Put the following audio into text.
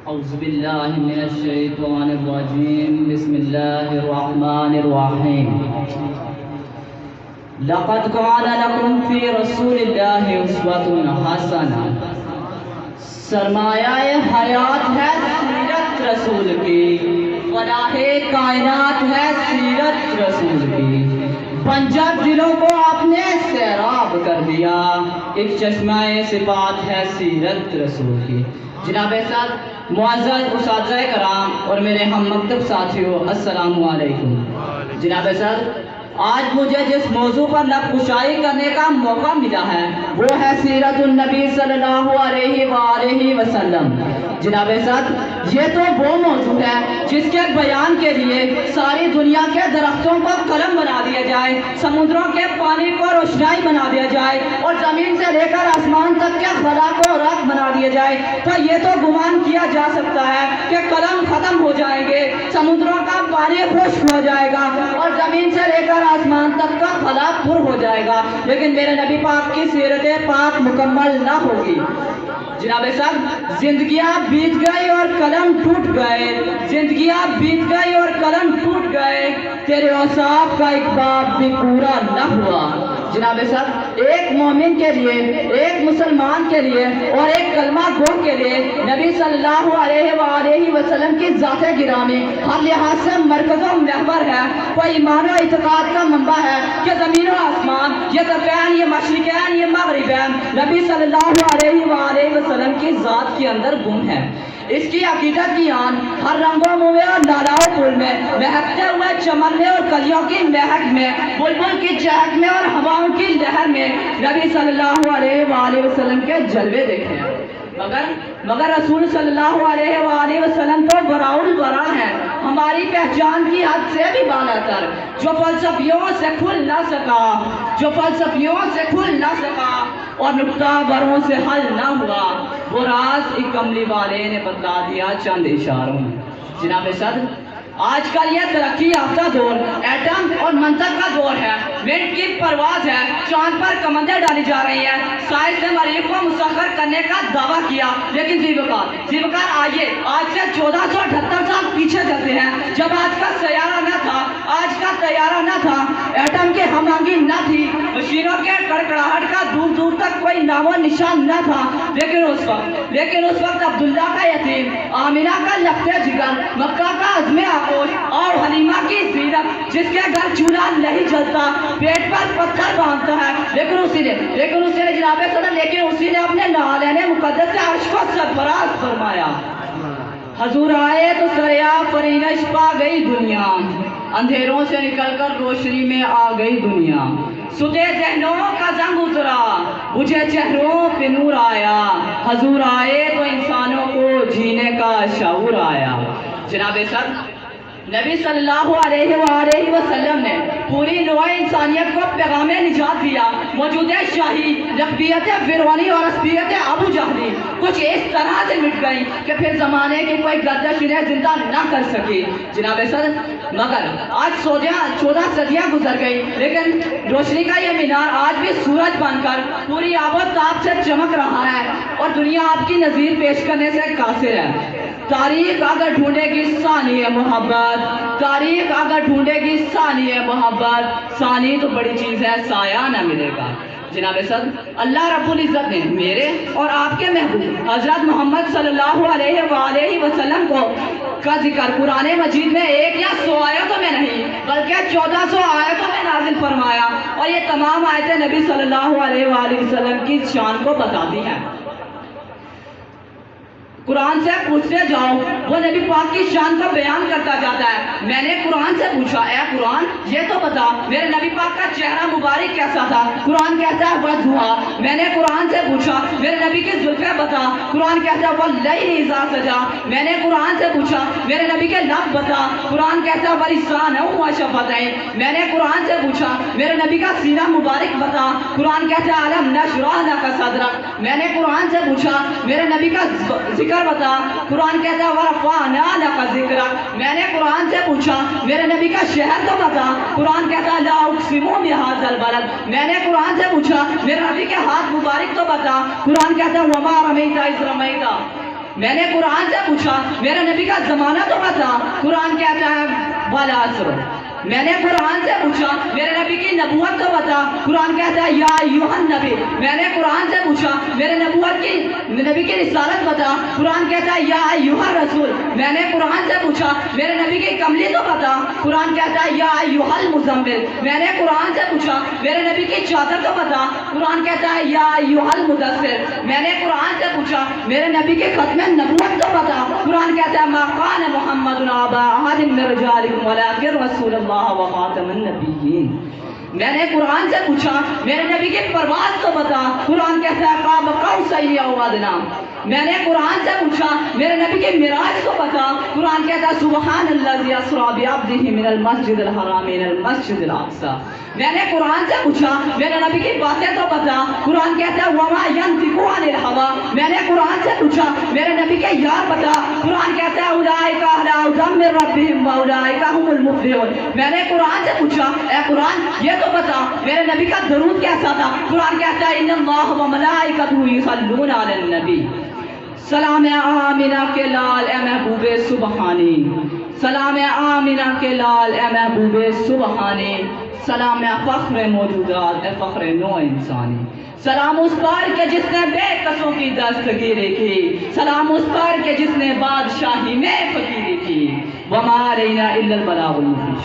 أعوذ بالله من الشيطان الرجيم بسم الله الرحمن الرحيم لقد كان لكم في رسول الله أسوة حسنة سرمایہ حیات ہے سیرت رسول کی، فلاح کائنات ہے سیرت رسول کی، بنجر دلوں کو آپ نے سیراب کر دیا، ایک چشمہ صفات ہے سیرت رسول کی۔ جناب صاحب، معزز اساتذہ کرام اور میرے ہم مکتب ساتھیوں، السلام علیکم۔ جناب صاحب، آج مجھے جس موضوع پر لب کشائی کرنے کا موقع ملا ہے وہ ہے سیرت النبی صلی اللہ علیہ وآلہ وسلم۔ جناب صاحب، یہ تو وہ موضوع ہے جس کے بیان کے لیے ساری دنیا کے درختوں کو قلم بنا دیا جائے، سمندروں کے پانی کو روشنائی بنا دیا جائے اور زمین سے لے کر آسمان تک کے خلا کو راکھ بنا دیا جائے تو یہ تو گمان کیا جا سکتا ہے کہ قلم ختم ہو جائیں گے، سمندروں کا پانی خشک ہو جائے گا اور زمین سے لے کر آسمان تک کا خلا پر ہو جائے گا، لیکن میرے نبی پاک کی سیرت پاک مکمل نہ ہوگی۔ جناب صاحب، زندگیاں بیت گئی اور قلم ٹوٹ گئے، زندگیاں بیت گئی اور قلم ٹوٹ گئے، تیرے اوصاف کا ایک باب بھی پورا نہ ہوا۔ جناب صاحب، ایک مومن کے لیے، ایک مسلمان کے لیے اور ایک کلمہ گو کے لیے نبی صلی اللہ علیہ وآلہ وسلم کی ذات گرامی ہر لحاظ سے مرکز و محور ہے، کوئی ایمان و اعتقاد کا منبع ہے کہ زمین و آسمان، یہ طرفین، یہ مشرقین، یہ مغربین نبی صلی اللہ علیہ وآلہ وسلم کی ذات کے اندر گم ہے۔ اس کی عقیدت کی آن ہر رنگوں میں اور نالاؤ پھول میں، مہکتے ہوئے چمن میں اور کلیوں کی مہک میں، بلبل کی چہک میں اور ہواؤں کی لہر میں نبی صلی اللہ علیہ وآلہ وسلم کے جلوے دیکھے ہیں۔ مگر رسول صلی اللہ علیہ وآلہ وسلم تو براء البراء ہے، ہماری پہچان کی حد سے بھی بالا تر، جو فلسفیوں سے کھل نہ سکا، جو فلسفیوں سے کھل نہ سکا اور نکتہ بروں سے حل نہ ہوا، وہ راز ایک کملی والے نے بتلا دیا چند اشاروں میں۔ جناب صدر، آج کل یہ ترقی یافتہ دور ایٹم اور منطق کا دور ہے، منٹ کی پرواز ہے، چاند پر کمندیں ڈالی جا رہی ہیں، سائنس نے مریخ کو مسخر کرنے کا دعویٰ کیا، لیکن زیوکار آئیے آج سے 1478 سال پیچھے چلتے ہیں، جب آج کا سیارہ نہ تھا، آج کا طیارہ نہ تھا، ایٹم کی ہم آہنگی نہ تھی، مشینوں کے کڑکڑاہٹ کا دور دور تک کوئی نام و نشان نہ تھا، لیکن اس وقت عبداللہ کا یتیم، آمینہ کا لخت جگر، مکہ کا عزم آغوش اور حلیمہ کی زینت جس کے گھر چولہا نہیں جلتا، پیٹ پر پتھر باندھتا ہے، لیکن اسی نے جناب صدر، لیکن اسی نے اپنے نالین مقدس سے عرش کو سرفراز فرمایا۔ حضور آئے تو سریا فرینش پا گئی دنیا، اندھیروں سے نکل کر روشنی میں آ گئی دنیا، ستے ذہنوں کا زنگ اترا، بجھے چہروں پہ نور آیا، حضور آئے تو انسانوں کو جینے کا شعور آیا۔ جناب سر، نبی صلی اللہ علیہ وآلہ وسلم نے پوری نوع انسانیت کو پیغام نجات دیا۔ موجود شاہی، لقبیت فرعونی اور عصبیت ابو جہلی کچھ اس طرح سے مٹ گئی کہ پھر زمانے کی کوئی گردش انہیں زندہ نہ کر سکی۔ جناب صدر، مگر آج 14 صدیاں گزر گئی، لیکن روشنی کا یہ مینار آج بھی سورج بن کر پوری آب و تاب سے چمک رہا ہے اور دنیا آپ کی نظیر پیش کرنے سے قاصر ہے۔ تاریخ اگر ڈھونڈے گی ثانی محبت، تاریخ اگر ڈھونڈے گی ثانی محبت، ثانی تو بڑی چیز ہے، سایہ نہ ملے گا۔ جناب صدر، اللہ رب العزت نے میرے اور آپ کے محبوب حضرت محمد صلی اللہ علیہ وآلہ وسلم کا ذکر قرآن مجید میں 1 یا 100 آیتوں میں نہیں بلکہ 1400 آیتوں میں نازل فرمایا، اور یہ تمام آیتیں نبی صلی اللہ علیہ وآلہ وسلم کی شان کو بتاتی ہیں۔ قرآن سے پوچھتے جاؤ، وہ نبی پاک کی شان کو بیان کرتا جاتا ہے۔ میں نے قرآن سے پوچھا، اے قرآن یہ تو بتا میرے نبی پاک کا چہرہ مبارک کیسا تھا؟ قرآن کہتا ہے وجھا۔ میں نے قرآن سے پوچھا میرے نبی کی زلفیں بتا، قرآن کہتا ہے واللیل اذا سجا۔ میں نے قرآن سے پوچھا میرے نبی کے لب بتا، قرآن کہتا ہے ولسانہ وشفتین۔ میں نے قرآن سے پوچھا میرے نبی کا سینہ مبارک بتا، قرآن کہتا ہے الم نشرح لک صدرک۔ میں نے قرآن سے پوچھا میرے نبی کا ذکر بتا، قرآن کہتا ہے ورفعنا لک ذکرک۔ میں نے قرآن سے پوچھا میرے نبی کا شہر تو بتا، قرآن کہتا ہے لا اقسم بہذا البلد۔ میں نے قرآن سے پوچھا میرے نبی کے ہاتھ مبارک تو بتا، قرآن کہتا ہے وما رمیت اذ رمیت۔ میں نے قرآن سے پوچھا میرے نبی کا زمانہ تو بتا، قرآن کہتا ہے والعصر۔ میں نے قرآن سے پوچھا میرے نبی کی نبوت تو بتا، قرآن کہتا ہے یا ایھا النبی۔ میں نے قرآن سے پوچھا میرے نبی کی رسالت بتا، قرآن کہتا ہے یا ایھا الرسول۔ میں نے قرآن سے پوچھا میرے نبی کی کملی تو بتا، قرآن کہتا ہے یا ایھا المزمل۔ میں نے قرآن سے پوچھا میرے نبی کی چادر تو بتا، قرآن کہتا ہے یا ایھا المدثر۔ میں نے قرآن سے پوچھا میرے نبی کے ختم نبوت تو بتا، قرآن کہتا ہے ما کان محمد ابا احد من رجالکم ولکن رسول اللہ وخاتم النبیین۔ میں نے قرآن سے پوچھا میرے نبی کی پرواز تو بتا، قرآن کہتا ہے قاب قوسین او ادنی۔ میں نے قرآن سے پوچھا میرے نبی کی معراج تو بتا، قرآن کہتا ہے سبحان الذی اسری بعبدہ من المسجد الحرام الى المسجد الاقصی۔ میں نے قرآن سے پوچھا میرے نبی کی باتیں تو بتا، قرآن کہتا ہے وما ینطق عن الهوى۔ میں نے قرآن سے پوچھا میرے نبی کے یار بتا، قرآن کہتا ہے اولئک علی ھدی من ربہم واولئک ھم المفلحون۔ میں نے قرآن سے پوچھا اے قرآن یہ تو بتا میرے نبی کا درود کیسا تھا، قرآن کہتا ہے ان اللہ وملائکتہ یصلون علی النبی۔ سلام آمینہ کے لال اے محبوب سبحانی، سلام آمینہ کے لال اے محبوب سبحانی، سلام فخر موجودات اے فخر نو انسانی۔ سلام اس پر کہ جس نے بے کسوں کی دستگیری کی، سلام اس پر کہ جس نے بادشاہی میں فقیری کی۔ وما علینا الا البلاغ المبین۔